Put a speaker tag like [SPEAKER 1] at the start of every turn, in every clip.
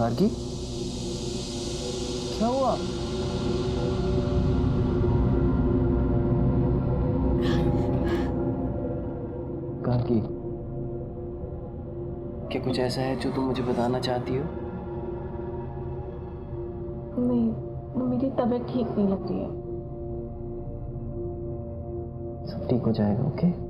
[SPEAKER 1] गार्गी, क्या हुआ? गार्गी, क्या कुछ ऐसा है जो तुम मुझे बताना चाहती हो?
[SPEAKER 2] नहीं, मेरी तबीयत ठीक नहीं लग रही है।
[SPEAKER 1] सब ठीक हो जाएगा, ओके?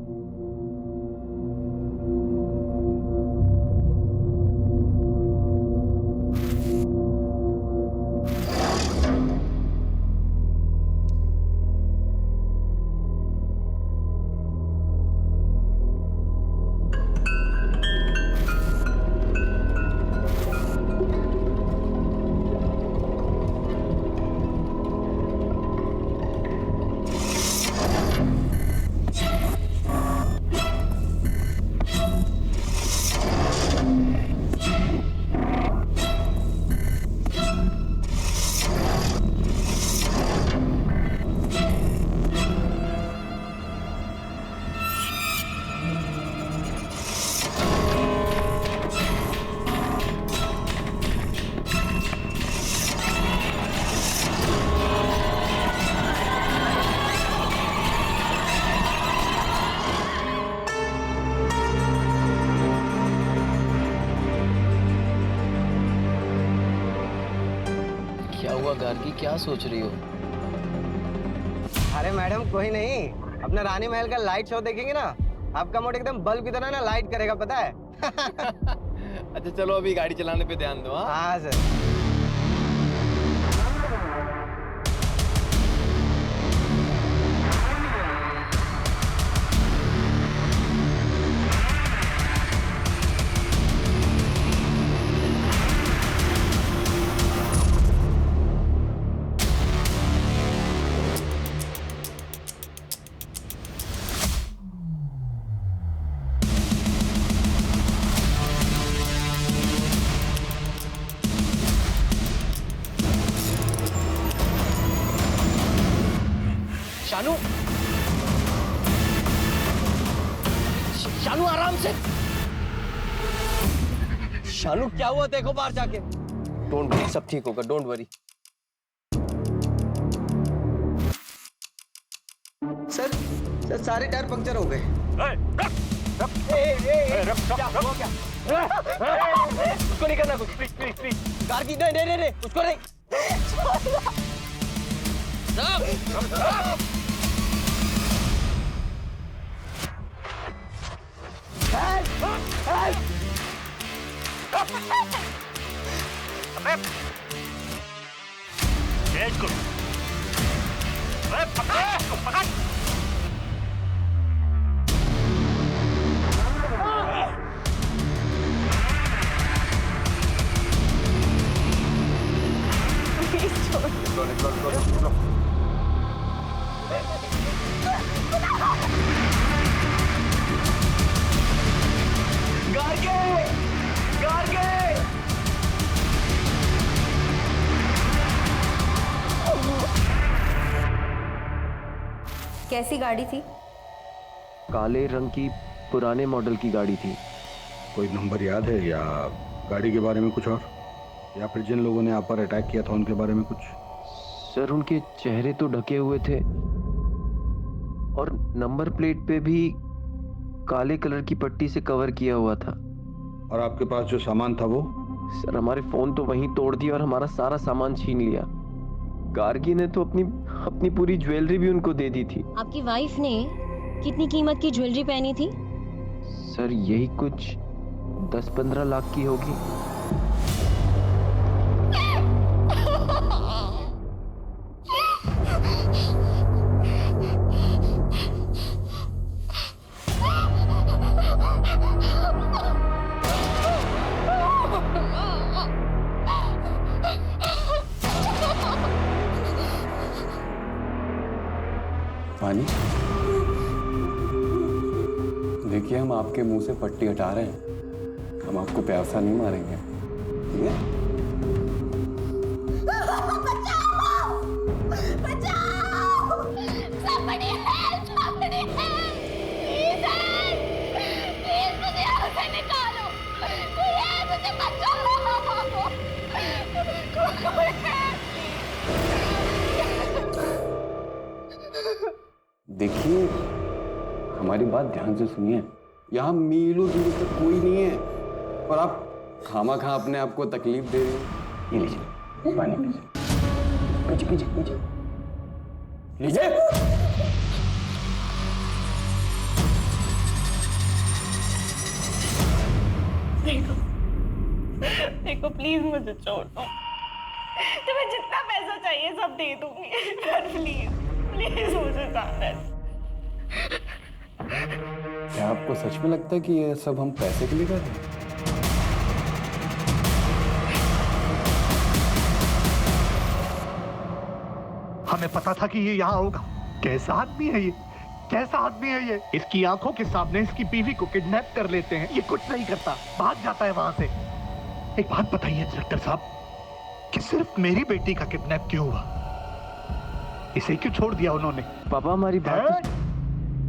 [SPEAKER 1] क्या हुआ गार्गी, क्या सोच रही हो?
[SPEAKER 3] अरे मैडम कोई नहीं, अपना रानी महल का लाइट शो देखेंगे ना, आपका मूड एकदम बल्ब की तरह ना लाइट करेगा, पता है?
[SPEAKER 1] अच्छा चलो अभी गाड़ी चलाने पे ध्यान दो।
[SPEAKER 3] हाँ सर।
[SPEAKER 1] शानू, शानू आराम से। शानू क्या हुआ, देखो बाहर जाके। डोंट वरी, सब ठीक होगा, डोंट वरी।
[SPEAKER 3] सर सारे टायर पंक्चर हो गए।
[SPEAKER 1] उसको नहीं करना कुछ, प्लीज प्लीज प्लीज। गार्गी नहीं नहीं नहीं, उसको नहीं।
[SPEAKER 4] कैसी गाड़ी थी?
[SPEAKER 1] काले रंग की पुराने मॉडल की गाड़ी थी।
[SPEAKER 5] कोई नंबर याद है या गाड़ी के बारे में कुछ और, या फिर जिन लोगों ने आप पर अटैक किया था उनके बारे में कुछ?
[SPEAKER 1] सर उनके चेहरे तो ढके हुए थे और नंबर प्लेट पे भी काले कलर की पट्टी से कवर किया हुआ था।
[SPEAKER 5] और आपके पास जो सामान था वो?
[SPEAKER 1] सर हमारे फोन तो वहीं तोड़ दिया और हमारा सारा सामान छीन लिया। गार्गी ने तो अपनी पूरी ज्वेलरी भी उनको दे दी थी।
[SPEAKER 4] आपकी वाइफ ने कितनी कीमत की ज्वेलरी पहनी थी?
[SPEAKER 1] सर यही कुछ 10-15 लाख की होगी।
[SPEAKER 6] पानी, देखिए हम आपके मुंह से पट्टी हटा रहे हैं, हम आपको प्यासा नहीं मारेंगे, ठीक है?
[SPEAKER 7] बचाओ! बचाओ! Somebody help! Somebody help! Please help! Please मुझे यहाँ से निकालो! कोई है, मुझे बचाओ!
[SPEAKER 6] हमारी बात ध्यान से सुनिए, यहाँ मीलों दूर तक कोई नहीं है और आप खामा-खा अपने आप को तकलीफ दे रहे हो। ये लीजिए पानी पीजिए, पीजिए पीजिए लीजिए।
[SPEAKER 2] देखो प्लीज मुझे छोड़ दो, तुम्हें जितना पैसा चाहिए सब दे दूंगी, पर प्लीज प्लीज मुझे जाना है।
[SPEAKER 6] क्या आपको सच में लगता है कि ये सब हम पैसे के लिए कर रहे हैं?
[SPEAKER 8] हमें पता था कि ये यहाँ होगा। कैसा आदमी है ये, कैसा आदमी है ये। इसकी आंखों के सामने इसकी बीवी को किडनैप कर लेते हैं, ये कुछ नहीं करता, भाग जाता है वहां से। एक बात बताइए इंस्पेक्टर साहब कि सिर्फ मेरी बेटी का किडनैप क्यों हुआ, इसे क्यों छोड़ दिया उन्होंने?
[SPEAKER 1] पापा हमारी बात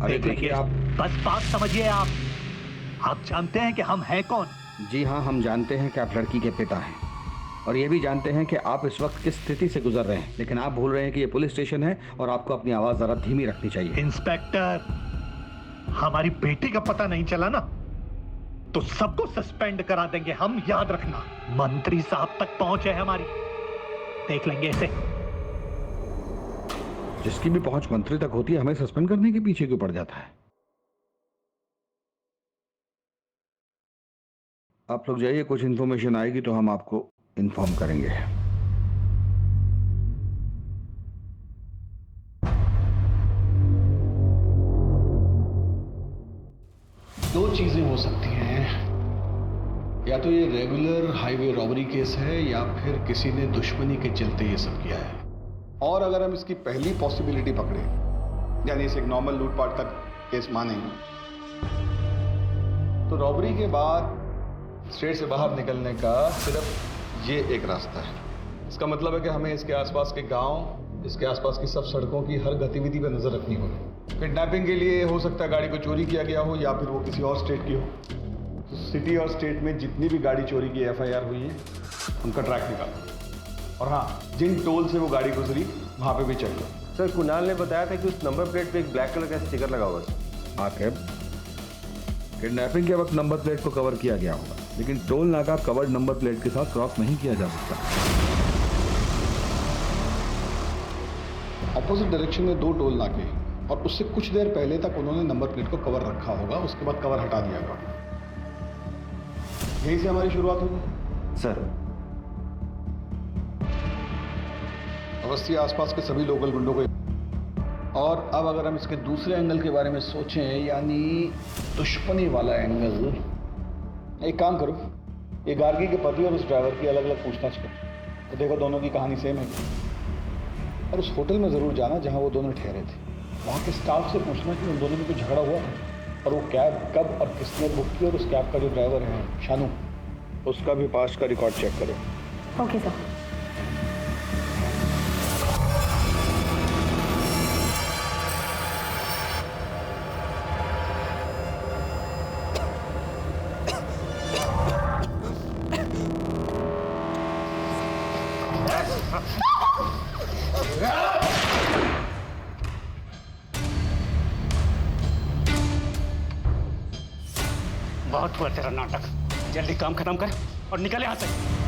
[SPEAKER 5] अरे देखिए आप,
[SPEAKER 8] बस बात समझिए। आप जानते हैं कि हम हैं कौन?
[SPEAKER 5] जी हाँ, हम जानते हैं कि आप लड़की के पिता हैं और ये भी जानते हैं कि आप इस वक्त किस स्थिति से गुजर रहे हैं, लेकिन आप भूल रहे हैं कि ये पुलिस स्टेशन है और आपको अपनी आवाज जरा धीमी रखनी चाहिए।
[SPEAKER 8] इंस्पेक्टर, हमारी बेटी का पता नहीं चला ना तो सबको सस्पेंड करा देंगे हम, याद रखना। मंत्री साहब तक पहुंच है हमारी, देख लेंगे इसे।
[SPEAKER 5] जिसकी भी पहुंच मंत्री तक होती है, हमें सस्पेंड करने के पीछे क्यों पड़ जाता है? आप लोग जाइए, कुछ इन्फॉर्मेशन आएगी तो हम आपको इन्फॉर्म करेंगे।
[SPEAKER 9] दो चीजें हो सकती हैं, या तो ये रेगुलर हाईवे रॉबरी केस है या फिर किसी ने दुश्मनी के चलते ये सब किया है।
[SPEAKER 5] और अगर हम इसकी पहली पॉसिबिलिटी पकड़े, यानी इसे एक नॉर्मल लूटपाट का केस माने, तो रॉबरी के बाद स्टेट से बाहर निकलने का सिर्फ ये एक रास्ता है। इसका मतलब है कि हमें इसके आसपास के गांव, इसके आसपास की सब सड़कों की हर गतिविधि पर नजर रखनी होगी। किडनैपिंग के लिए हो सकता है गाड़ी को चोरी किया गया हो या फिर वो किसी और स्टेट की हो। तो सिटी और स्टेट में जितनी भी गाड़ी चोरी की FIR हुई है उनका ट्रैक निकालो, और हाँ, जिन टोल से वो गाड़ी गुजरी वहाँ पे भी चेक करो।
[SPEAKER 3] सर कुणाल ने बताया था कि उस नंबर प्लेट पे एक ब्लैक कलर का स्टिकर लगा हुआ है।
[SPEAKER 5] आखिर किडनैपिंग के वक्त नंबर प्लेट को कवर किया गया होगा, लेकिन टोल नाका कवर्ड नंबर प्लेट के साथ क्रॉस नहीं किया जा सकता।
[SPEAKER 9] अपोजिट डायरेक्शन में 2 टोल नाके और उससे कुछ देर पहले तक उन्होंने नंबर प्लेट को कवर रखा होगा, उसके बाद कवर हटा दिया होगा। यहीं से हमारी शुरुआत होगी।
[SPEAKER 3] सर
[SPEAKER 9] अवस्थी आसपास के सभी लोकल गुंडों को, और अब अगर हम इसके दूसरे एंगल के बारे में सोचें, यानी दुश्मनी वाला एंगल, एक काम करो, ये गार्गी के पति और उस ड्राइवर की अलग अलग पूछताछ करो तो देखो दोनों की कहानी सेम है। और उस होटल में ज़रूर जाना जहां वो दोनों ठहरे थे, वहाँ के स्टाफ से पूछना कि उन दोनों में कुछ झगड़ा हुआ है और वो कैब कब और किसने बुक की, और उस कैब का जो ड्राइवर है शानू, उसका भी पास्ट का रिकॉर्ड चेक करो।
[SPEAKER 2] Okay sir.
[SPEAKER 8] बहुत हुआ तेरा नाटक, जल्दी काम खत्म कर और निकल यहाँ से।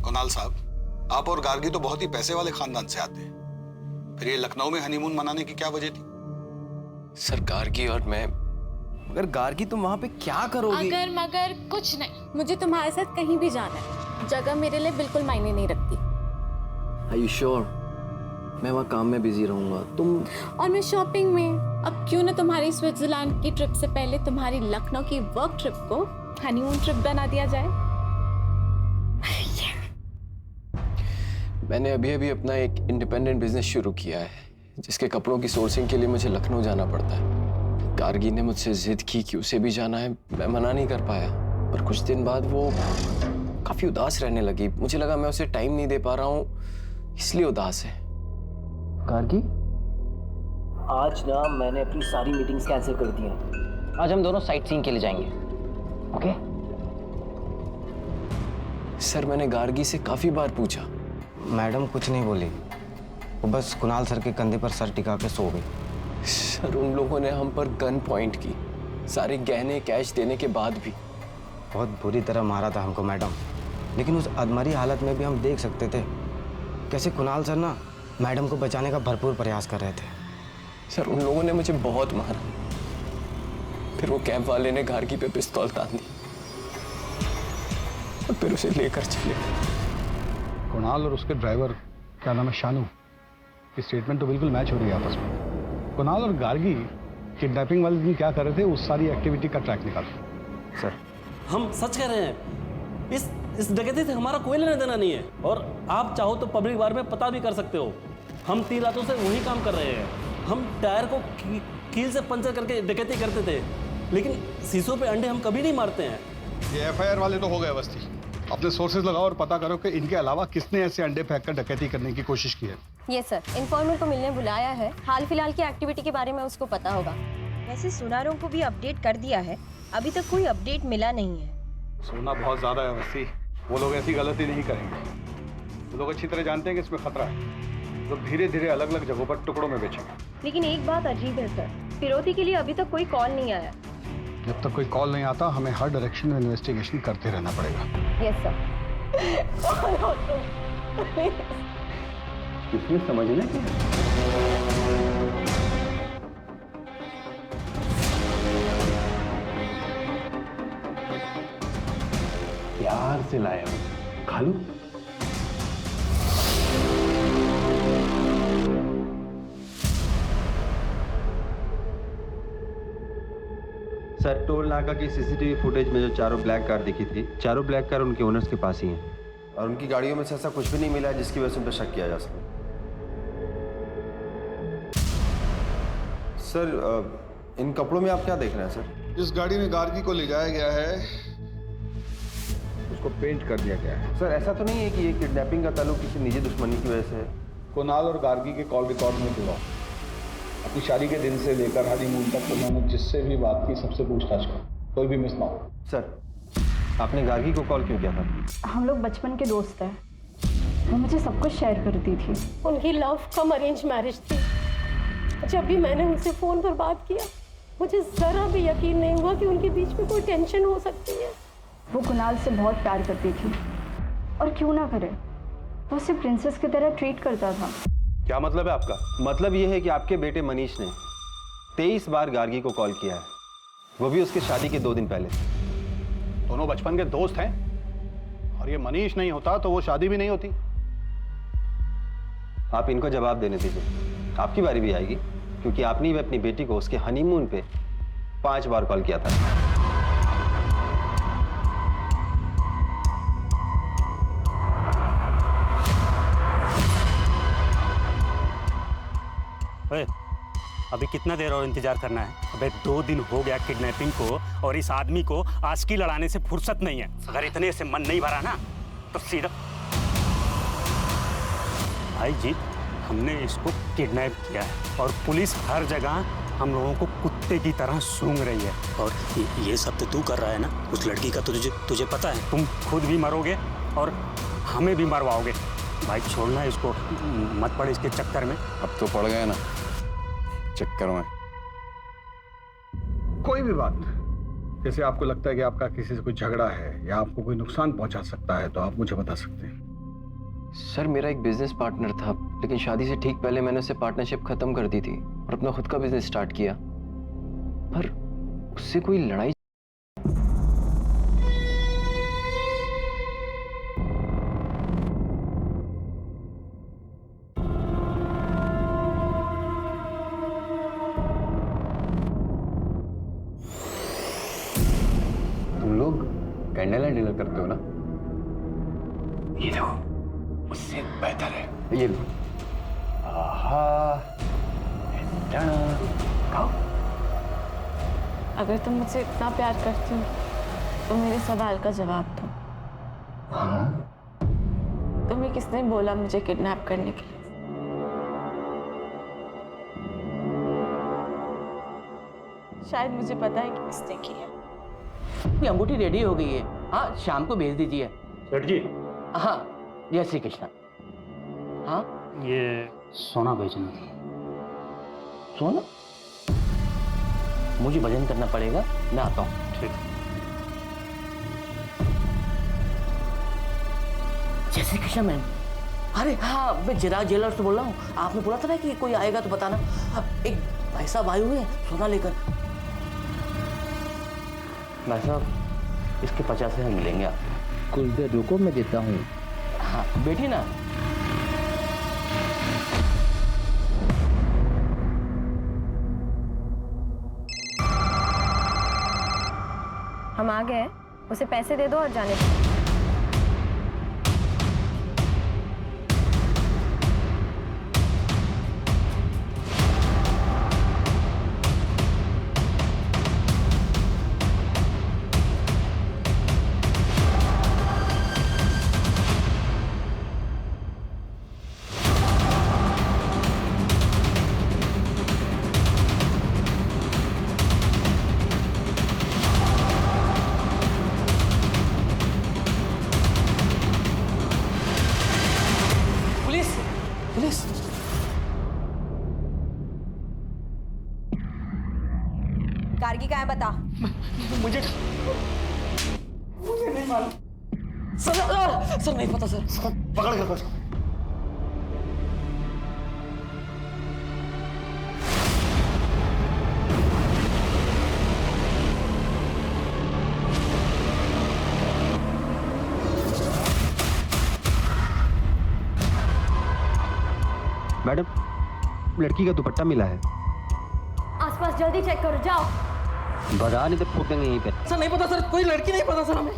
[SPEAKER 9] कुणाल साहब, आप और गार्गी तो बहुत ही पैसे वाले खानदान से आते हैं, फिर ये लखनऊ में हनीमून मनाने की क्या वजह थी?
[SPEAKER 1] सर गार्गी और मैं, मगर गार्गी तुम वहां पे क्या करोगी?
[SPEAKER 7] अगर मगर कुछ नहीं, मुझे तुम्हारे साथ कहीं भी जाना है, जगह मेरे लिए बिल्कुल मायने नहीं रखती।
[SPEAKER 1] Are you sure? मैं वहाँ काम में बिजी रहूंगा, तुम।
[SPEAKER 7] और मैं शॉपिंग में। अब क्यों ना तुम्हारी स्विट्जरलैंड की ट्रिप से पहले तुम्हारी लखनऊ की वर्क ट्रिप को हनीमून ट्रिप बना दिया जाए।
[SPEAKER 6] मैंने अभी अभी अपना एक इंडिपेंडेंट बिजनेस शुरू किया है, जिसके कपड़ों की सोर्सिंग के लिए मुझे लखनऊ जाना पड़ता है। गार्गी ने मुझसे जिद की कि उसे भी जाना है, मैं मना नहीं कर पाया। पर कुछ दिन बाद वो काफी उदास रहने लगी। मुझे लगा मैं उसे टाइम नहीं दे पा रहा हूँ, इसलिए उदास है।
[SPEAKER 1] गार्गी,
[SPEAKER 10] आज ना मैंने अपनी सारी मीटिंग्स कैंसिल कर दी हैं। आज हम दोनों साइट सीइंग के लिए जाएंगे, ओके?
[SPEAKER 6] सर, मैंने गार्गी से काफी बार पूछा।
[SPEAKER 3] मैडम कुछ नहीं बोली, वो बस कुणाल सर के कंधे पर सर टिका के सो गई।
[SPEAKER 6] सर, उन लोगों ने हम पर गन पॉइंट की, सारे गहने कैश देने के बाद भी।
[SPEAKER 3] बहुत बुरी तरह मारा था हमको मैडम, लेकिन उस अधमरी हालत में भी हम देख सकते थे कैसे कुणाल सर ना मैडम को बचाने का भरपूर प्रयास कर रहे थे।
[SPEAKER 6] सर, उन लोगों ने मुझे बहुत मारा। फिर वो कैंप वाले ने गार्गी पे पिस्तौल तान दी और फिर उसे लेकर चले गए।
[SPEAKER 9] कुणाल और उसके ड्राइवर, क्या नाम है, शानू, की स्टेटमेंट तो बिल्कुल मैच हो रही है आपस में। कुणाल और गार्गी किडनैपिंग वाले दिन क्या कर रहे थे, उस सारी एक्टिविटी का ट्रैक निकालो।
[SPEAKER 3] सर,
[SPEAKER 11] हम सच कह रहे हैं, इस डकैती से हमारा कोई लेना देना नहीं है, और आप चाहो तो पब्लिक बार में पता भी कर सकते हो। हम 3 रातों से वही काम कर रहे हैं। हम टायर को कील से पंचर करके डकैती करते थे, लेकिन शीशों पे अंडे हम कभी नहीं मारते हैं।
[SPEAKER 9] ये एफआईआर वाले तो हो गए बस्ती। अपने सोर्सेज लगाओ और पता करो कि इनके अलावा किसने ऐसे अंडे फेंक कर डकैती करने की कोशिश की है।
[SPEAKER 4] ये सर, इन्फॉर्मर को मिलने बुलाया है। हाल फिलहाल की एक्टिविटी के बारे में उसको पता होगा। वैसे सुनारों को भी अपडेट कर दिया है, अभी तक कोई अपडेट मिला नहीं है।
[SPEAKER 9] सोना बहुत ज्यादा है बस्ती, वो लोग ऐसी गलती नहीं करेंगे। वो लोग अच्छी तरह जानते हैं कि इसमें खतरा है। लोग धीरे धीरे अलग अलग जगहों पर टुकड़ों में बेचेंगे।
[SPEAKER 4] लेकिन एक बात अजीब है सर, फिरौती के लिए अभी तक कोई कॉल नहीं आया।
[SPEAKER 9] जब तक कोई कॉल नहीं आता, हमें हर डायरेक्शन में इन्वेस्टिगेशन करते रहना पड़ेगा।
[SPEAKER 4] Yes sir.
[SPEAKER 6] इसमें समझने की
[SPEAKER 8] प्यार से लाया हूं, खा लो।
[SPEAKER 1] सर, टोल नाका की सीसीटीवी फुटेज में जो चारों ब्लैक कार दिखी थी, चारों ब्लैक कार उनके ओनर्स के पास ही हैं।
[SPEAKER 12] और उनकी गाड़ियों में से ऐसा कुछ भी नहीं मिला है जिसकी वजह से उन पर शक किया जा सके। सर, इन कपड़ों में आप क्या देख रहे हैं सर?
[SPEAKER 9] जिस गाड़ी में गार्गी को ले जाया गया है, उसको पेंट कर दिया गया है।
[SPEAKER 12] सर, ऐसा तो नहीं है कि ये किडनैपिंग का ताल्लुक किसी निजी दुश्मनी की वजह से है?
[SPEAKER 9] कुणाल और गार्गी के कॉल रिकॉर्ड में जुड़ा। अपनी शादी के दिन से लेकर हनीमून तक उन्होंने जिससे भी बात की सबसे पूछताछ कर, कोई भी मिस ना हो।
[SPEAKER 12] सर, आपने गार्गी को कॉल क्यों किया था?
[SPEAKER 2] हम लोग बचपन के दोस्त हैं। वो मुझे सब कुछ शेयर करती थी। उनकी लव कम अरेंज मैरिज थी। जब भी मैंने उनसे फ़ोन पर बात किया, मुझे ज़रा भी यकीन नहीं हुआ कि उनके बीच में कोई टेंशन हो सकती है। वो कुणाल से बहुत प्यार करती थी, और क्यों ना करे, वो उसे प्रिंसेस की तरह ट्रीट करता था।
[SPEAKER 12] क्या मतलब है आपका? मतलब ये है कि आपके बेटे मनीष ने 23 बार गार्गी को कॉल किया है, वो भी उसके शादी के 2 दिन पहले।
[SPEAKER 9] दोनों बचपन के दोस्त हैं, और ये मनीष नहीं होता तो वो शादी भी नहीं होती।
[SPEAKER 12] आप इनको जवाब देने दीजिए, आपकी बारी भी आएगी, क्योंकि आपने भी अपनी बेटी को उसके हनीमून पे 5 बार कॉल किया था।
[SPEAKER 13] अभी कितना देर और इंतजार करना है? अबे 2 दिन हो गया किडनैपिंग को, और इस आदमी को आशिकी लड़ाने से फुर्सत नहीं है। अगर इतने से मन नहीं भरा ना तो सीधा भाई जी, हमने इसको किडनैप किया है और पुलिस हर जगह हम लोगों को कुत्ते की तरह सूंघ रही है। और ये सब तो तू कर रहा है ना? उस लड़की का तुझे पता है, तुम खुद भी मरोगे और हमें भी मरवाओगे। भाई छोड़ना इसको, मत पड़ इसके चक्कर में।
[SPEAKER 6] अब तो पड़ गए ना चक्कर में।
[SPEAKER 9] कोई भी बात, जैसे आपको लगता है कि आपका किसी से कोई झगड़ा है या आपको कोई नुकसान पहुंचा सकता है, तो आप मुझे बता सकते हैं।
[SPEAKER 6] सर, मेरा एक बिजनेस पार्टनर था, लेकिन शादी से ठीक पहले मैंने उससे पार्टनरशिप खत्म कर दी थी और अपना खुद का बिजनेस स्टार्ट किया। पर उससे कोई लड़ाई कैंडल लाइट डीलर करते हो ना?
[SPEAKER 8] ये देखो, उससे बेहतर है
[SPEAKER 6] ये लो। आहा, खाओ।
[SPEAKER 7] अगर तुम मुझसे इतना प्यार करती हो तो मेरे सवाल का जवाब दो। तुम्हें किसने बोला मुझे किडनैप करने के लिए? शायद मुझे पता है कि किसने की है।
[SPEAKER 10] ये अंगूठी रेडी हो गई है। हाँ, शाम को भेज दीजिए।
[SPEAKER 13] सेठ जी।
[SPEAKER 10] हाँ, जय श्री कृष्ण। हाँ,
[SPEAKER 13] ये सोना बेचना था।
[SPEAKER 10] सोना? मुझे भजन करना पड़ेगा, मैं आता हूँ।
[SPEAKER 13] ठीक।
[SPEAKER 10] जय श्री कृष्ण मैम। अरे हाँ, मैं चिराग ज्वेलर्स से बोल रहा हूँ। आपने बोला था ना कि कोई आएगा तो बताना। एक भाई साहब आए हुए हैं सोना लेकर। भाई साहब, इसके 50,000 मिलेंगे आपको।
[SPEAKER 14] कुछ देर रुको, मैं देता हूँ।
[SPEAKER 10] हाँ, बैठिए ना।
[SPEAKER 4] हम आ गए, उसे पैसे दे दो और जाने दो।
[SPEAKER 10] पुलिस!
[SPEAKER 4] गार्गी कहाँ है बता।
[SPEAKER 10] मुझे नहीं मालूम सर नहीं पता सर।
[SPEAKER 9] पकड़ के रखो।
[SPEAKER 12] मैडम, लड़की का दुपट्टा मिला है।
[SPEAKER 4] आसपास जल्दी चेक करो, जाओ।
[SPEAKER 14] भगा नहीं तो ठोक देंगे यहीं पे।
[SPEAKER 10] सर नहीं पता सर, कोई लड़की नहीं पता सर हमें।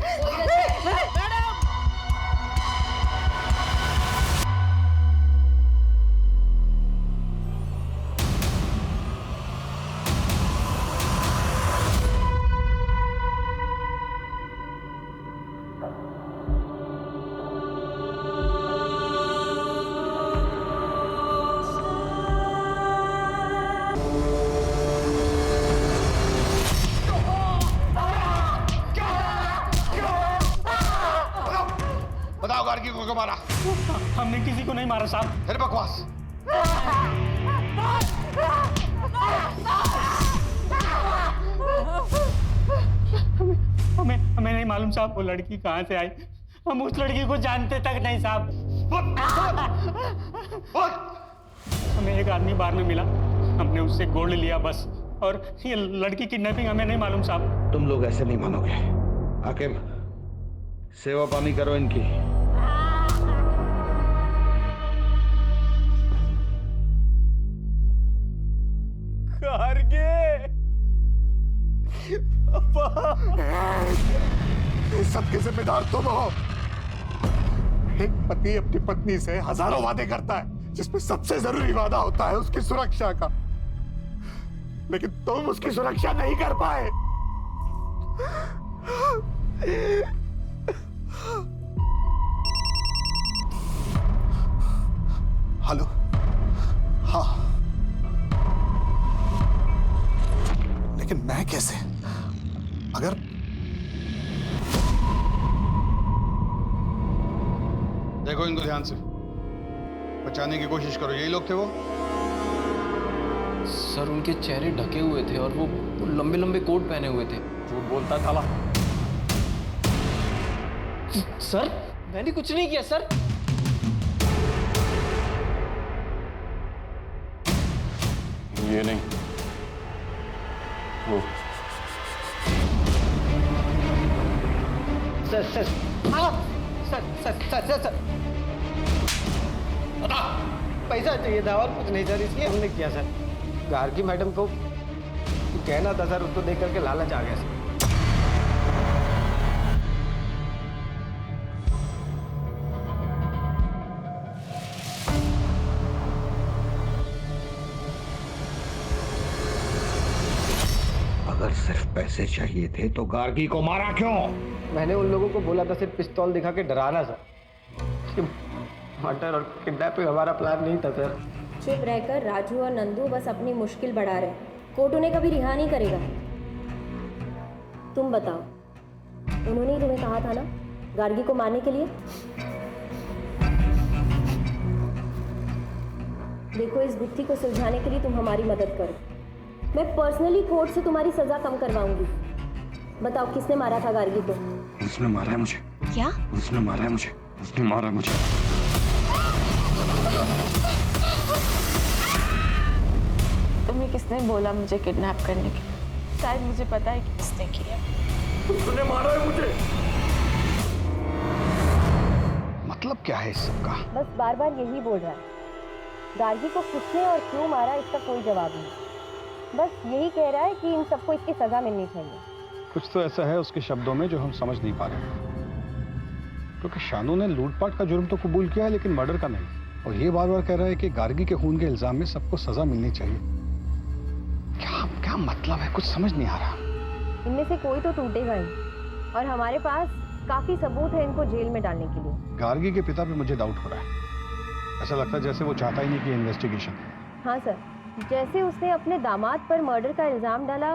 [SPEAKER 9] बताओ गार्गी को क्यों मारा?
[SPEAKER 13] हमने किसी को नहीं मारा साहब।
[SPEAKER 9] फिर बकवास।
[SPEAKER 13] हमें नहीं मालूम साहब वो लड़की कहाँ से आई। हम उस लड़की को जानते तक नहीं साहब। हमें एक आदमी बार में मिला, हमने उससे गोल्ड लिया बस। और ये लड़की किडनैपिंग हमें नहीं मालूम साहब।
[SPEAKER 9] तुम लोग ऐसे नहीं मानोगे। हाकिम, सेवा पानी करो इनकी।
[SPEAKER 8] इस सब के जिम्मेदार तुम हो। एक पति अपनी पत्नी से हजारों वादे करता है, जिसमें सबसे जरूरी वादा होता है उसकी सुरक्षा का, लेकिन तुम उसकी सुरक्षा नहीं कर पाए। हेलो। हाँ, लेकिन मैं कैसे? अगर
[SPEAKER 9] देखो इनको ध्यान से, पहचानने की कोशिश करो। यही लोग थे वो?
[SPEAKER 1] सर, उनके चेहरे ढके हुए थे और वो लंबे लंबे कोट पहने हुए थे।
[SPEAKER 11] झूठ बोलता साला।
[SPEAKER 1] सर, मैंने कुछ नहीं किया सर।
[SPEAKER 6] ये नहीं, वो।
[SPEAKER 10] Sir sir sir sir sir sir sir पैसा चाहिए था और कुछ नहीं सर, इसलिए हमने किया सर। गार्गी मैडम को कहना था सर, उसको देख करके लालच आ गया सर।
[SPEAKER 9] अगर सिर्फ पैसे चाहिए थे तो गार्गी को मारा क्यों?
[SPEAKER 3] मैंने उन लोगों को बोला था सिर्फ पिस्तौल दिखा के डराना सर। मर्डर और किडनैपिंग हमारा प्लान नहीं था सर।
[SPEAKER 4] चुप रहकर राजू और नंदू बस अपनी मुश्किल बढ़ा रहे। कोर्ट उन्हें कभी रिहा नहीं करेगा। तुम बताओ, उन्होंने ही तुम्हें कहा था ना गार्गी को मारने के लिए? देखो, इस गुत्थी को सुलझाने के लिए तुम हमारी मदद करो। मैं पर्सनली कोर्ट से तुम्हारी सजा कम करवाऊंगी। बताओ, किसने मारा था गार्गी को?
[SPEAKER 9] उसने मारा है मुझे।
[SPEAKER 4] क्या?
[SPEAKER 9] उसने मारा है मुझे। उसने मारा मुझे।
[SPEAKER 7] तुम्हें किसने बोला मुझे किडनैप करने के? शायद मुझे पता है कि किसने किया।
[SPEAKER 9] उसने मारा है मुझे। मतलब क्या है इस सब का?
[SPEAKER 4] बस बार बार यही बोल रहा है। गार्गी को किसने और क्यों मारा इसका कोई जवाब नहीं। बस यही कह रहा है कि इन सबको इसकी सजा मिलनी चाहिए।
[SPEAKER 5] कुछ तो ऐसा है उसके शब्दों में जो हम समझ नहीं पा रहे, क्योंकि शानू ने लूटपाट का जुर्म तो कबूल किया है लेकिन मर्डर का नहीं। और ये बार बार कह रहा है कि गार्गी के खून के इल्जाम में सबको सजा मिलनी चाहिए। क्या क्या मतलब है, कुछ समझ नहीं आ रहा।
[SPEAKER 4] इनमें से कोई तो टूटेगा ही, और हमारे पास काफी सबूत है इनको जेल में डालने के लिए।
[SPEAKER 5] गार्गी के पिता पे मुझे डाउट हो रहा है। ऐसा लगता है जैसे वो चाहता ही नहीं कि इन्वेस्टिगेशन।
[SPEAKER 4] हाँ सर, जैसे उसने अपने दामाद पर मर्डर का इल्जाम डाला,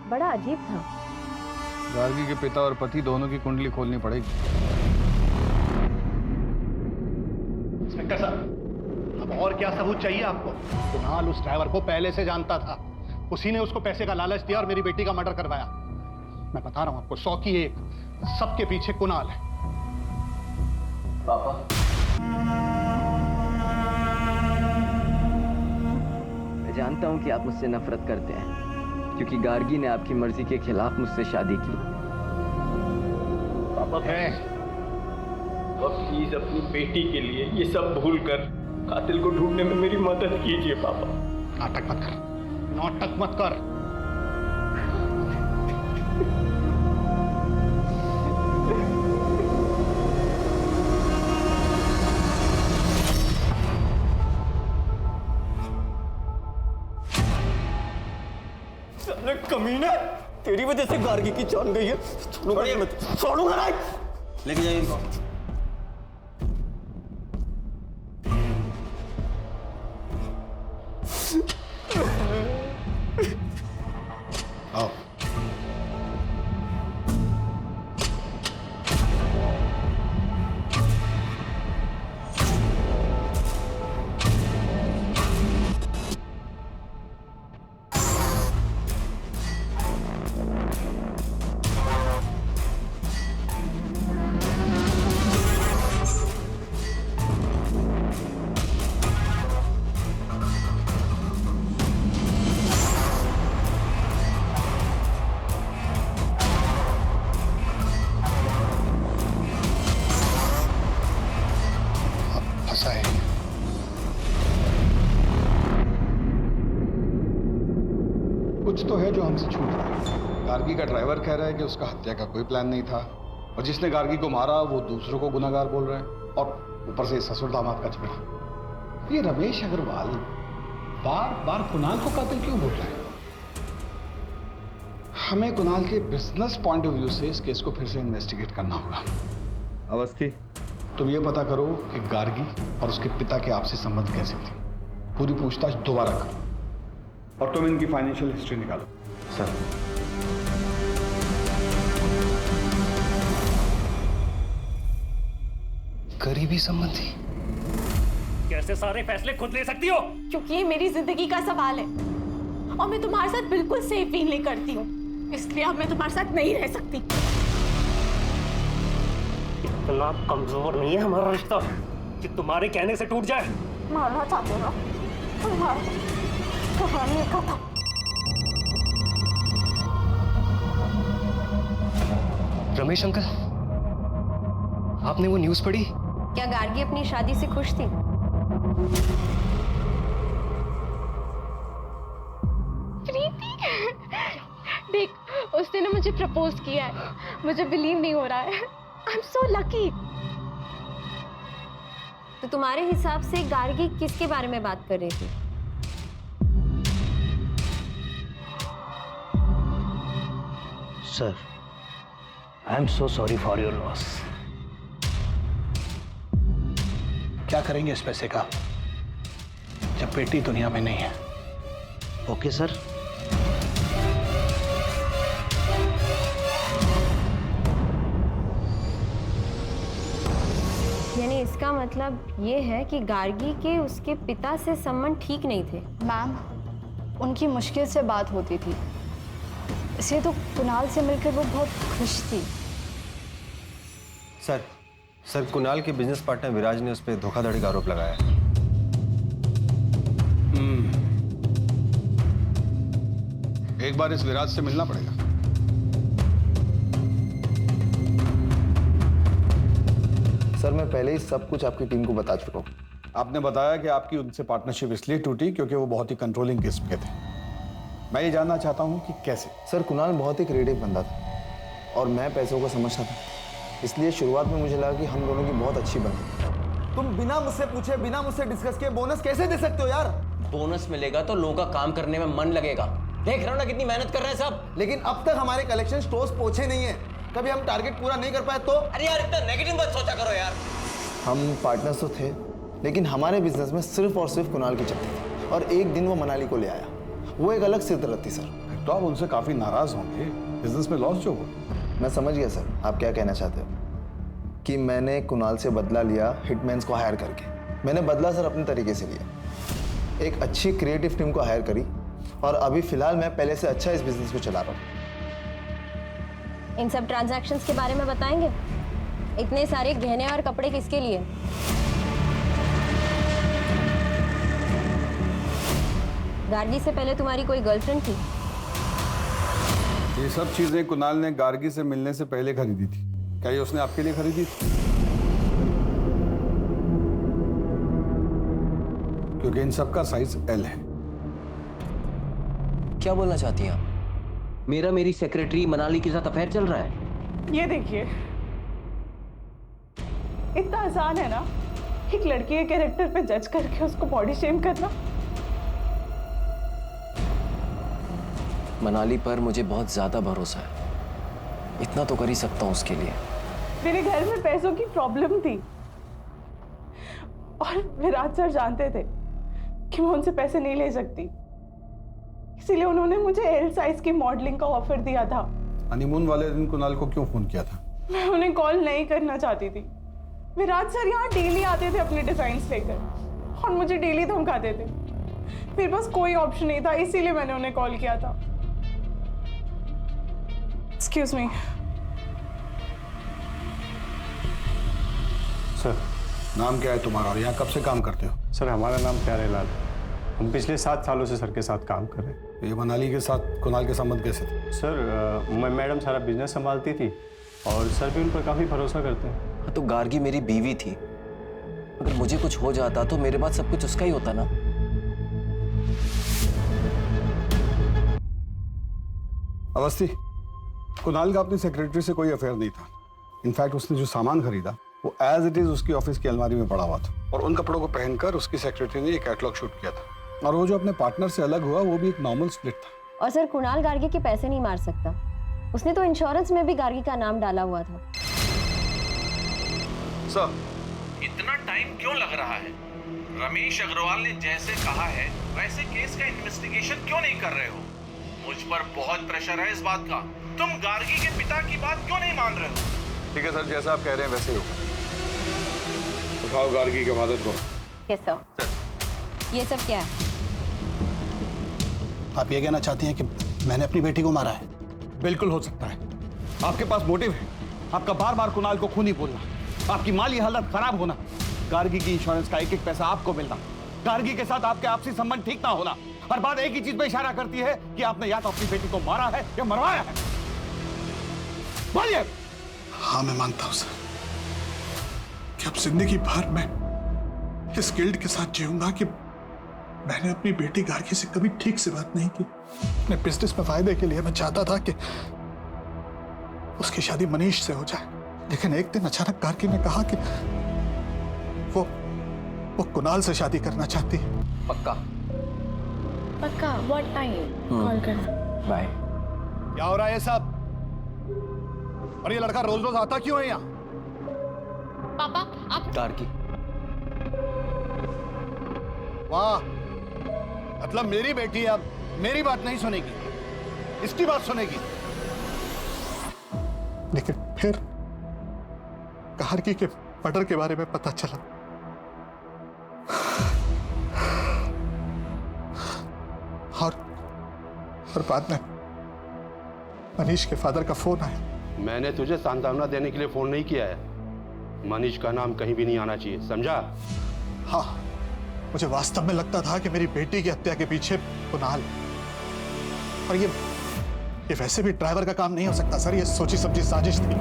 [SPEAKER 4] बड़ा अजीब था।
[SPEAKER 5] गार्गी के पिता और पति दोनों की कुंडली खोलनी पड़ेगी।
[SPEAKER 8] इंस्पेक्टर साहब, अब और क्या सबूत चाहिए आपको? कुणाल उस ड्राइवर को पहले से जानता था। उसी ने उसको पैसे का लालच दिया और मेरी बेटी का मर्डर करवाया। मैं बता रहा हूं आपको, 100 की 1, सबके पीछे कुणाल है।
[SPEAKER 1] पापा, मैं जानता हूं कि आप मुझसे नफरत करते हैं क्योंकि गार्गी ने आपकी मर्जी के खिलाफ मुझसे शादी की।
[SPEAKER 15] पापा प्लीज अपनी बेटी के लिए ये सब भूल कर कातिल को ढूंढने में मेरी मदद कीजिए पापा।
[SPEAKER 8] नाटक मत कर, नाटक मत कर।
[SPEAKER 11] कमीना, तेरी वजह से गार्गी की जान गई है। छोड़ूंगा मत, छोड़ूंगा नहीं। लेके जाइए इनको।
[SPEAKER 5] आओ। कुछ तो है जो हमसे छूट रहा है। गार्गी का ड्राइवर कह रहा है कि उसका हत्या का कोई प्लान नहीं था और जिसने गार्गी को मारा वो दूसरों को गुनहगार बोल रहे हैं और ऊपर से ससुर दामाद का झगड़ा। ये रमेश अग्रवाल बार बार कुणाल को कातिल क्यों बोल रहा है? हमें कुणाल के बिजनेस पॉइंट ऑफ व्यू से इस केस को फिर से इन्वेस्टिगेट करना होगा। अवस्थी, तुम ये पता करो कि गार्गी और उसके पिता के आपसी संबंध कैसे थे। पूरी पूछताछ दोबारा करो और तुम इनकी फाइनेंशियल हिस्ट्री निकालो।
[SPEAKER 3] सर।
[SPEAKER 11] करीबी संबंधी?
[SPEAKER 13] कैसे सारे फैसले खुद ले सकती हो?
[SPEAKER 7] क्योंकि ये मेरी जिंदगी का सवाल है और मैं तुम्हारे साथ बिल्कुल सेफ फील नहीं करती हूँ, इसलिए अब मैं तुम्हारे साथ नहीं रह सकती।
[SPEAKER 13] इतना कमजोर नहीं है हमारा रिश्ता कि तुम्हारे कहने से टूट जाए।
[SPEAKER 7] मारना चाहते हो? खत्म।
[SPEAKER 11] रमेश अंकल, आपने वो न्यूज़ पढ़ी?
[SPEAKER 4] क्या गार्गी अपनी शादी से खुश थी?
[SPEAKER 7] प्रीति, देख, उसने ना मुझे प्रपोज किया है। मुझे बिलीव नहीं हो रहा है। I am so lucky.
[SPEAKER 4] तो तुम्हारे हिसाब से गार्गी किसके बारे में बात कर रही थी?
[SPEAKER 8] Sir, I am so sorry for your loss. क्या करेंगे इस पैसे का जब बेटी दुनिया में नहीं है? Okay sir.
[SPEAKER 4] यानी इसका मतलब ये है कि गार्गी के उसके पिता से संबंध ठीक नहीं थे।
[SPEAKER 16] मैम, उनकी मुश्किल से बात होती थी, इसे तो कुणाल से मिलकर वो बहुत खुश थी।
[SPEAKER 12] सर कुणाल के बिजनेस पार्टनर विराज ने उस पर धोखाधड़ी का आरोप लगाया है।
[SPEAKER 9] एक बार इस विराज से मिलना पड़ेगा।
[SPEAKER 17] सर, मैं पहले ही सब कुछ आपकी टीम को बता चुका हूँ।
[SPEAKER 9] आपने बताया कि आपकी उनसे पार्टनरशिप इसलिए टूटी क्योंकि वो बहुत ही कंट्रोलिंग किस्म के थे। मैं ये जानना चाहता हूँ कि कैसे।
[SPEAKER 17] सर, कुणाल बहुत ही क्रिएटिव बंदा था और मैं पैसों को समझता था, इसलिए शुरुआत में मुझे लगा कि हम दोनों की बहुत अच्छी बनी।
[SPEAKER 3] तुम बिना मुझसे पूछे, बिना मुझसे डिस्कस किए बोनस कैसे दे सकते हो यार?
[SPEAKER 10] बोनस मिलेगा तो लोगों का काम करने में मन लगेगा। देख रहे हो ना कितनी मेहनत कर रहे हैं सब।
[SPEAKER 3] लेकिन अब तक हमारे कलेक्शन स्टोर्स पहुंचे नहीं है। कभी हम टारगेट पूरा नहीं कर पाए तो?
[SPEAKER 10] अरे यार इतना नेगेटिव मत सोचा करो यार।
[SPEAKER 17] हम पार्टनर्स तो थे, लेकिन हमारे बिजनेस में सिर्फ और सिर्फ कुणाल की चलती थी और एक दिन वो मनाली को ले आया। वो एक अलग सिरदर्द थी सर।
[SPEAKER 9] तो आप उनसे काफी नाराज होंगे, बिजनेस में लॉस जो हो।
[SPEAKER 17] मैं समझ गया सर, आप क्या कहना चाहते हो कि मैंने कुणाल से बदला लिया हिटमैन्स को हायर करके। मैंने बदला सर अपने तरीके से लिया, एक अच्छी क्रिएटिव टीम को हायर करी और अभी फिलहाल मैं पहले से अच्छा इस बिजनेस को चला रहा हूँ।
[SPEAKER 4] इन सब ट्रांजैक्शंस के बारे में बताएंगे? इतने सारे गहने और कपड़े किसके लिए? गार्गी से पहले तुम्हारी कोई गर्लफ्रेंड थी?
[SPEAKER 9] ये सब चीजें कुणाल ने गार्गी से मिलने से पहले खरीदी थी। क्या ये उसने आपके लिए खरीदी थी? क्योंकि इन सब का साइज एल है।
[SPEAKER 10] क्या बोलना चाहती हैं आप? मेरी सेक्रेटरी मनाली के साथ अफेयर चल रहा है?
[SPEAKER 18] ये देखिए, इतना आसान है ना एक लड़की के कैरेक्टर पे जज करके उसको बॉडी शेम करना।
[SPEAKER 1] मनाली पर मुझे बहुत ज्यादा भरोसा है, इतना तो कर ही सकता हूँ उसके लिए।
[SPEAKER 18] मेरे घर में पैसों की प्रॉब्लम थी और विराज सर जानते थे कि मैं उनसे पैसे नहीं ले सकती, इसीलिए उन्होंने मुझे एल साइज की मॉडलिंग का ऑफर दिया था।
[SPEAKER 9] हनीमून वाले दिन कुणाल को क्यों फोन किया था?
[SPEAKER 18] मैं उन्हें कॉल नहीं करना चाहती थी। विराज सर यहाँ डेली आते थे अपने डिजाइन्स लेकर और मुझे डेली धमकाते थे। मेरे पास कोई ऑप्शन नहीं था, इसीलिए मैंने उन्हें कॉल किया था। Excuse me
[SPEAKER 13] sir.
[SPEAKER 9] नाम क्या है तुम्हारा और यहाँ कब से काम करते हो?
[SPEAKER 13] सर, हमारा नाम प्यारेलाल है। हम पिछले 7 सालों से सर के साथ काम कर रहे हैं।
[SPEAKER 9] ये मनाली के साथ कुणाल के संबंध कैसे थे?
[SPEAKER 13] सर, मैडम सारा बिजनेस संभालती थी और सर भी उन पर काफ़ी भरोसा करते हैं।
[SPEAKER 1] हाँ, तो गार्गी मेरी बीवी थी, अगर मुझे कुछ हो जाता तो मेरे पास सब कुछ उसका ही होता ना।
[SPEAKER 9] अवस्थी, कुणाल का अपनी सेक्रेटरी से कोई अफेयर नहीं था। इनफैक्ट उसने जो सामान खरीदा वो एज इट इज उसकी ऑफिस की अलमारी में पड़ा हुआ था और उन कपड़ों को पहनकर उसकी सेक्रेटरी ने एक कैटलॉग शूट किया था। और वो जो अपने पार्टनर से अलग हुआ वो भी एक नॉर्मल स्प्लिट था।
[SPEAKER 4] और सर, कुणाल गार्गी के पैसे नहीं मार सकता। उसने तो इंश्योरेंस में भी गार्गी का नाम डाला हुआ था।
[SPEAKER 19] सर, इतना टाइम क्यों लग रहा है? रमेश अग्रवाल ने जैसे कहा है वैसे केस का इन्वेस्टिगेशन क्यों नहीं कर रहे हो? मुझ पर बहुत प्रेशर है इस बात का। तुम गार्गी के पिता की बात क्यों नहीं मान रहे हो?
[SPEAKER 9] ठीक है सर, जैसा आप कह रहे हैं वैसे ही होगा। उठाओ गार्गी के फादर को।
[SPEAKER 4] Yes sir. ये सब क्या है?
[SPEAKER 8] आप ये कहना चाहती हैं कि मैंने अपनी बेटी को मारा है?
[SPEAKER 9] बिल्कुल हो सकता है। आपके पास मोटिव है, आपका बार बार कुणाल को खूनी बोलना, आपकी माली हालत खराब होना, गार्गी की इंश्योरेंस का एक एक पैसा आपको मिलना, गार्गी के साथ आपके आपसी संबंध ठीक ना होना। हर बात एक ही चीज पे इशारा करती है कि आपने या तो अपनी बेटी को मारा है या मरवाया है। बोलिए।
[SPEAKER 8] हाँ, मैं मानता हूं सर कि अब जिंदगी भर मैं इस गिल्ट के साथ जीऊंगा कि मैंने अपनी बेटी गार्गी से कभी ठीक से बात नहीं की। अपने बिजनेस में फायदे के लिए मैं चाहता था कि उसकी शादी मनीष से हो जाए, लेकिन एक दिन अचानक गार्गी ने कहा कि वो कुणाल से शादी करना चाहती है।
[SPEAKER 1] पक्का?
[SPEAKER 7] पक्का। What time? कॉल करना।
[SPEAKER 1] बाय।
[SPEAKER 8] क्या हो रहा है ये सब?
[SPEAKER 9] और ये लड़का रोज रोज आता क्यों है यहाँ?
[SPEAKER 7] पापा आप
[SPEAKER 1] गार्गी,
[SPEAKER 9] वाह, मतलब मेरी बेटी अब मेरी बात नहीं सुनेगी, इसकी बात सुनेगी।
[SPEAKER 8] लेकिन फिर गार्गी के मर्डर के बारे में पता चला और बाद में मनीष के फादर का फोन आया।
[SPEAKER 20] मैंने तुझे सांत्वना देने के लिए फोन नहीं किया है। मनीष का नाम कहीं भी नहीं आना चाहिए, समझा?
[SPEAKER 8] हाँ, मुझे वास्तव में लगता था कि मेरी बेटी की हत्या के पीछे कुणाल, और ये वैसे भी ड्राइवर का काम नहीं हो सकता सर, ये सोची समझी साजिश थी।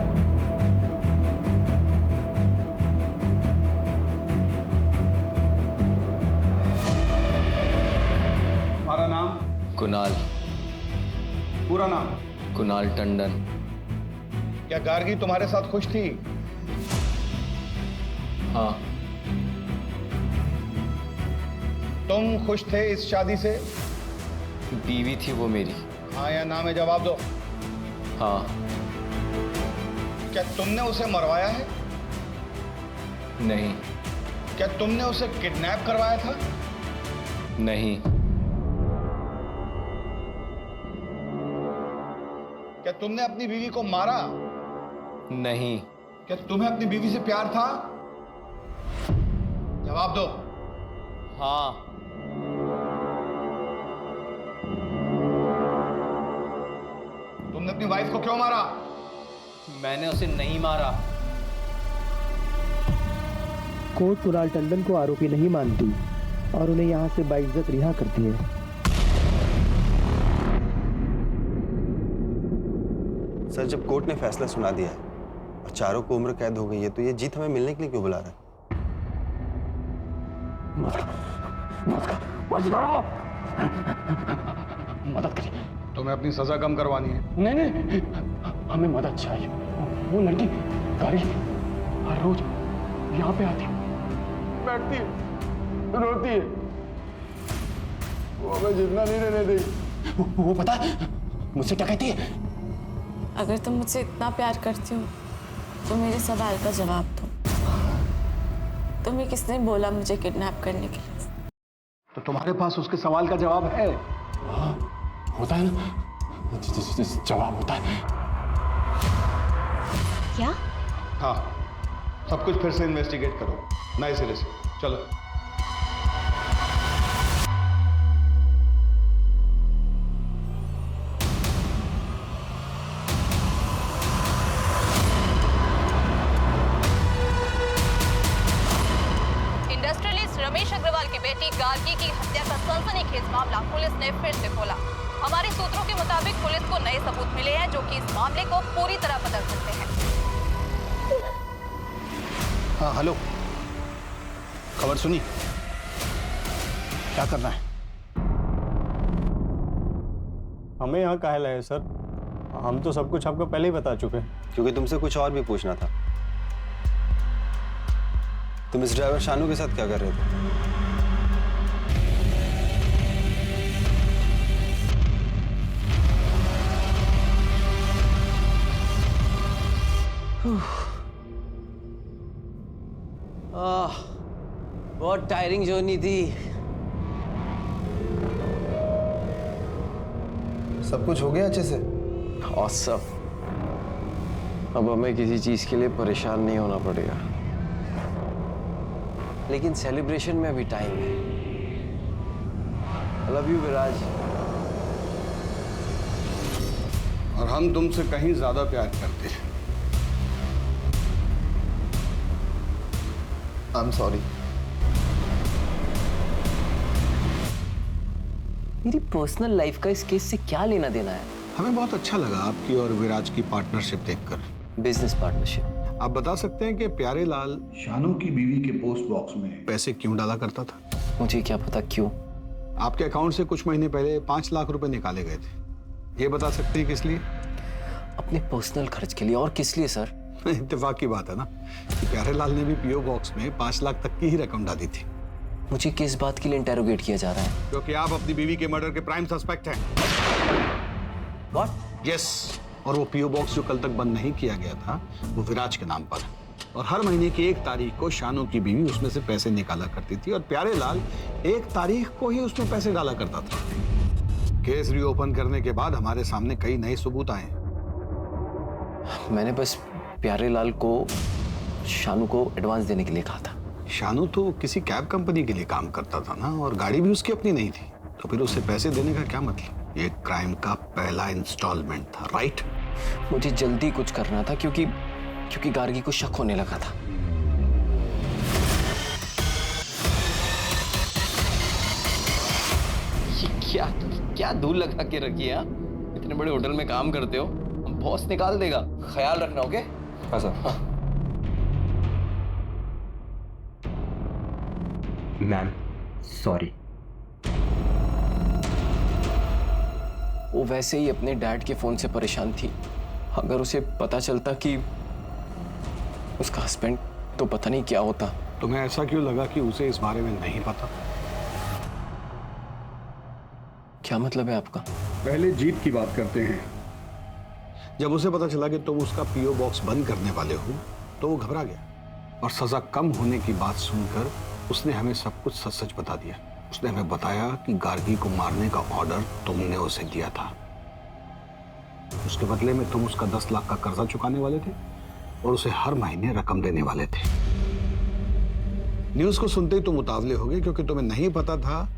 [SPEAKER 5] तुम्हारा नाम?
[SPEAKER 1] कुणाल।
[SPEAKER 5] पूरा नाम?
[SPEAKER 1] कुणाल टंडन।
[SPEAKER 9] क्या गार्गी तुम्हारे साथ खुश थी?
[SPEAKER 1] हाँ।
[SPEAKER 9] तुम खुश थे इस शादी से?
[SPEAKER 1] बीवी थी वो मेरी।
[SPEAKER 9] हाँ या ना में जवाब दो।
[SPEAKER 1] हाँ।
[SPEAKER 9] क्या तुमने उसे मरवाया है?
[SPEAKER 1] नहीं।
[SPEAKER 9] क्या तुमने उसे किडनैप करवाया था?
[SPEAKER 1] नहीं।
[SPEAKER 9] क्या तुमने अपनी बीवी को मारा?
[SPEAKER 1] नहीं।
[SPEAKER 9] क्या तुम्हें अपनी बीवी से प्यार था? जवाब दो।
[SPEAKER 1] हाँ।
[SPEAKER 9] तुमने अपनी वाइफ को क्यों मारा?
[SPEAKER 1] मैंने उसे नहीं मारा।
[SPEAKER 21] कोर्ट कुणाल टंडन को आरोपी नहीं मानती और उन्हें यहाँ से बाइज्जत रिहा करती है।
[SPEAKER 12] सर, जब कोर्ट ने फैसला सुना दिया है और चारों को उम्र कैद हो गई है, तो ये जीत हमें मिलने के लिए क्यों बुला रहा है?
[SPEAKER 8] मदद करिए।
[SPEAKER 9] तुम्हें अपनी सजा कम करवानी है?
[SPEAKER 8] नहीं, हमें मदद चाहिए। वो लड़की गाड़ी हर रोज यहाँ पे आती है, बैठती है, रोती है, वो हमें जितना नहीं रहने देगी। वो पता है मुझसे टकराती है।
[SPEAKER 22] अगर तुम मुझसे इतना प्यार करती हो तो मेरे सवाल का जवाब दो। तुम्हें किसने बोला मुझे किडनैप करने के लिए?
[SPEAKER 9] तो तुम्हारे पास उसके सवाल का जवाब है?
[SPEAKER 8] हाँ, होता है ना, जवाब होता है।
[SPEAKER 4] क्या?
[SPEAKER 9] हाँ, सब कुछ फिर से इन्वेस्टिगेट करो, नए सिरे से। चलो।
[SPEAKER 23] इंडस्ट्रियलिस्ट रमेश अग्रवाल की बेटी गार्गी की हत्या का सनसनीखेज मामला पुलिस ने फिर से खोला। हमारे सूत्रों के मुताबिक पुलिस को नए सबूत मिले हैं जो कि इस मामले को पूरी तरह बदल सकते हैं।
[SPEAKER 9] हाँ, हेलो, खबर सुनी? क्या करना है?
[SPEAKER 12] हमें यहाँ काहे लाए सर? हम तो सब कुछ आपको पहले ही बता चुके हैं। क्योंकि तुमसे कुछ और भी पूछना था। तुम इस ड्राइवर शानू के साथ क्या कर रहे थे?
[SPEAKER 1] बहुत टायरिंग जर्नी थी।
[SPEAKER 17] सब कुछ हो गया अच्छे से?
[SPEAKER 1] ऑसम। अब हमें किसी चीज के लिए परेशान नहीं होना पड़ेगा। लेकिन सेलिब्रेशन में अभी टाइम है। I love you, विराज।
[SPEAKER 9] और हम तुमसे कहीं ज्यादा प्यार करते हैं।
[SPEAKER 17] I'm sorry।
[SPEAKER 1] मेरी पर्सनल लाइफ का इस केस से क्या लेना देना है?
[SPEAKER 9] हमें बहुत अच्छा लगा आपकी और विराज की पार्टनरशिप देखकर।
[SPEAKER 1] Business partnership.
[SPEAKER 9] आप बता सकते हैं कि प्यारे लाल शानू की बीवी के पोस्ट बॉक्स में पैसे क्यों डाला करता था?
[SPEAKER 1] मुझे क्या पता क्यों।
[SPEAKER 9] आपके अकाउंट से कुछ महीने पहले 5 लाख रुपए निकाले गए थे। ये बता सकते हैं किस लिए?
[SPEAKER 1] अपने पर्सनल खर्च के लिए। और किस लिए सर?
[SPEAKER 9] इत्तेफाक की बात है ना कि प्यारे लाल ने भी पीओ बॉक्स में 5 लाख तक की ही रकम डाली थी।
[SPEAKER 1] मुझे किस बात के लिए इंटेरोगेट किया जा रहा है?
[SPEAKER 9] क्योंकि आप अपनी बीवी के मर्डर के प्राइम सस्पेक्ट हैं।
[SPEAKER 1] What?
[SPEAKER 9] Yes,
[SPEAKER 5] और वो पीओ बॉक्स जो कल तक बंद नहीं किया गया था वो विराज के नाम पर है। और हर महीने की 1 तारीख को शानू की बीवी उसमें से पैसे निकाला करती थी और प्यारे लाल 1 तारीख को ही उसमें पैसे डाला करता था। केस रीओपन करने के बाद हमारे सामने कई नए सबूत आए।
[SPEAKER 1] मैंने बस प्यारे लाल को शानू को एडवांस देने के लिए कहा था।
[SPEAKER 5] शानू तो किसी कैब कंपनी के लिए काम करता था ना, और गाड़ी भी उसकी अपनी नहीं थी, तो फिर उसे पैसे देने का क्या मतलब? ये क्राइम का पहला इंस्टॉलमेंट था, राइट?
[SPEAKER 1] मुझे जल्दी कुछ करना था क्योंकि गार्गी को शक होने लगा था। ये क्या धूल लगा के रखी है? इतने बड़े होटल में काम करते हो, बॉस निकाल देगा, ख्याल रखना। ओके? हाँ सर। हाँ।
[SPEAKER 2] Ma'am sorry.
[SPEAKER 1] वो वैसे ही अपने डैड के फोन से परेशान थी। अगर उसे पता चलता कि उसका हस्बैंड, तो पता नहीं क्या होता।
[SPEAKER 5] तुम्हें ऐसा क्यों लगा कि उसे इस बारे में नहीं पता?
[SPEAKER 1] क्या मतलब है आपका?
[SPEAKER 5] पहले जीत की बात करते हैं। जब उसे पता चला कि तुम उसका पीओ बॉक्स बंद करने वाले हो तो वो घबरा गया और सजा कम होने की बात सुनकर उसने हमें सब कुछ सच सच बता दिया। उसने हमें बताया कि गार्गी को मारने का ऑर्डर तुमने उसे दिया था। उसके बदले में तुम उसका 10 लाख का कर्जा चुकाने वाले थे और उसे हर महीने रकम देने वाले थे। न्यूज़ को सुनते ही तुम उतावले हो गए क्योंकि तुम्हें नहीं पता था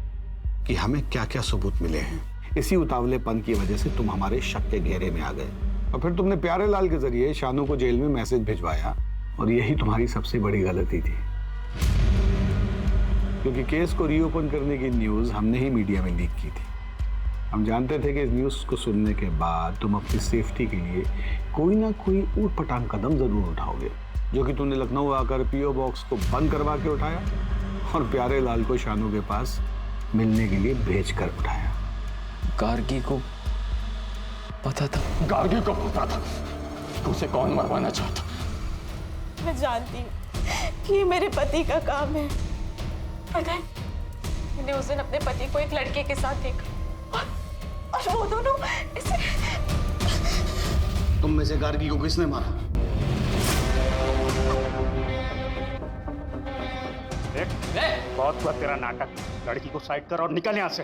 [SPEAKER 5] कि हमें क्या क्या सबूत मिले हैं। इसी उतावलेपन की वजह से तुम हमारे शक के घेरे में आ गए और फिर तुमने प्यारे लाल के जरिए शानू को जेल में मैसेज भिजवाया, और यही तुम्हारी सबसे बड़ी गलती थी क्योंकि केस को रीओपन करने की न्यूज़ हमने ही मीडिया में लीक की थी। हम जानते थे कि इस न्यूज़ को सुनने के बाद तुम अपनी सेफ्टी के लिए कोई ना कोई ऊटपटांग कदम जरूर उठाओगे, जो कि तुमने लखनऊ आकर पीओ बॉक्स को बंद करवा के उठाया और प्यारे लाल को शानू के पास मिलने के लिए भेज कर उठाया।
[SPEAKER 1] गार्गी को पता था?
[SPEAKER 2] गार्गी को पता था तो उसे कौन मरवाना चाहता?
[SPEAKER 22] मैं जानती हूँ कि ये मेरे पति का काम है। पता है, मैंने उस दिन अपने पति को एक लड़के के साथ देखा और वो दोनों इसे...
[SPEAKER 5] तुम में से गार्गी को किसने मारा?
[SPEAKER 13] बहुत हुआ तेरा नाटक। लड़की को साइड कर और निकल यहाँ से।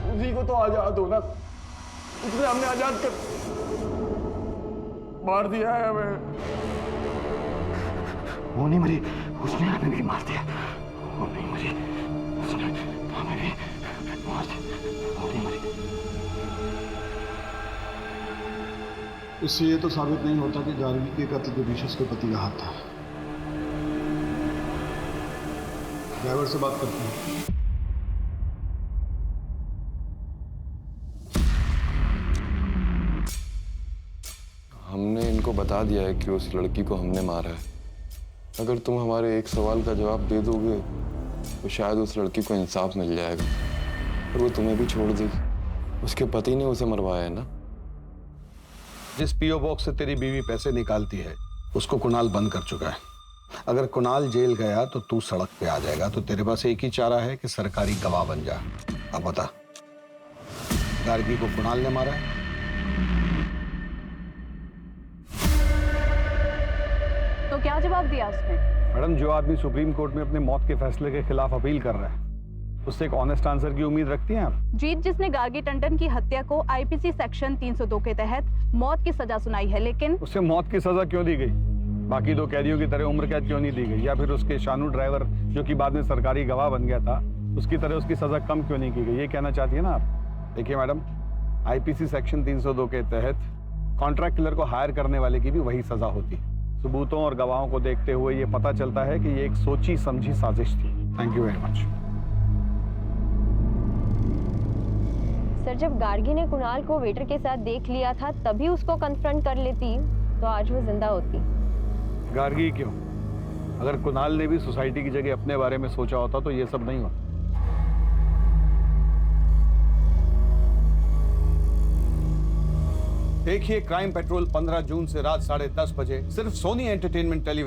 [SPEAKER 2] उसी को तो आजाद होना, उसने हमने आजाद कर मार दिया है हमें। वो नहीं मरी, उसने हमें भी मार दिया। वो नहीं मरी, उसने हमें भी मार दिया। वो नहीं मरी।
[SPEAKER 5] इससे ये तो साबित नहीं होता कि गार्गी के कत्ल के पीछे उसके पति का हाथ था। ड्राइवर से बात करते हैं।
[SPEAKER 6] हमने इनको बता दिया है कि उस लड़की को हमने मारा है। अगर तुम हमारे एक सवाल का जवाब दे दोगे तो शायद उस लड़की को इंसाफ मिल जाएगा और वो तुम्हें भी छोड़ देगी। उसके पति ने उसे मरवाया है ना।
[SPEAKER 5] जिस पीओ बॉक्स से तेरी बीवी पैसे निकालती है उसको कुणाल बंद कर चुका है। अगर कुणाल जेल गया तो तू सड़क पे आ जाएगा, तो तेरे पास एक ही चारा है कि सरकारी गवाह बन जा। अब बता, गार्गी को कुणाल ने मारा है?
[SPEAKER 14] तो क्या जवाब दिया उसने?
[SPEAKER 5] मैडम, जो आदमी सुप्रीम कोर्ट में अपने मौत के फैसले के खिलाफ अपील कर रहा है उससे एक ऑनेस्ट आंसर की उम्मीद रखती हैं आप?
[SPEAKER 14] जीत जिसने गार्गी टंडन की हत्या को आईपीसी सेक्शन 302 के तहत मौत की सजा सुनाई है, लेकिन
[SPEAKER 5] उसे मौत की सजा क्यों दी गई? बाकी 2 कैदियों की तरह उम्र कैद क्यों नहीं दी गई? या फिर उसके शानू ड्राइवर जो कि बाद में सरकारी गवाह बन गया था उसकी तरह उसकी सजा कम क्यों नहीं की गई? ये कहना चाहती है ना आप? देखिए मैडम, आईपीसी सेक्शन 302 के तहत कॉन्ट्रैक्ट किलर को हायर करने वाले की भी वही सजा होती है। सबूतों और गवाहों को देखते हुए ये पता चलता है कि ये एक सोची समझी साजिश थी। Thank you very much.
[SPEAKER 4] Sir, जब गार्गी ने कुणाल को वेटर के साथ देख लिया था तभी उसको कन्फ्रंट कर लेती तो आज वो जिंदा होती।
[SPEAKER 5] गार्गी क्यों? अगर कुणाल ने भी सोसाइटी की जगह अपने बारे में सोचा होता तो ये सब नहीं होता। देखिए क्राइम पेट्रोल 15 जून से रात 10:30 बजे सिर्फ सोनी एंटरटेनमेंट टेलीविजन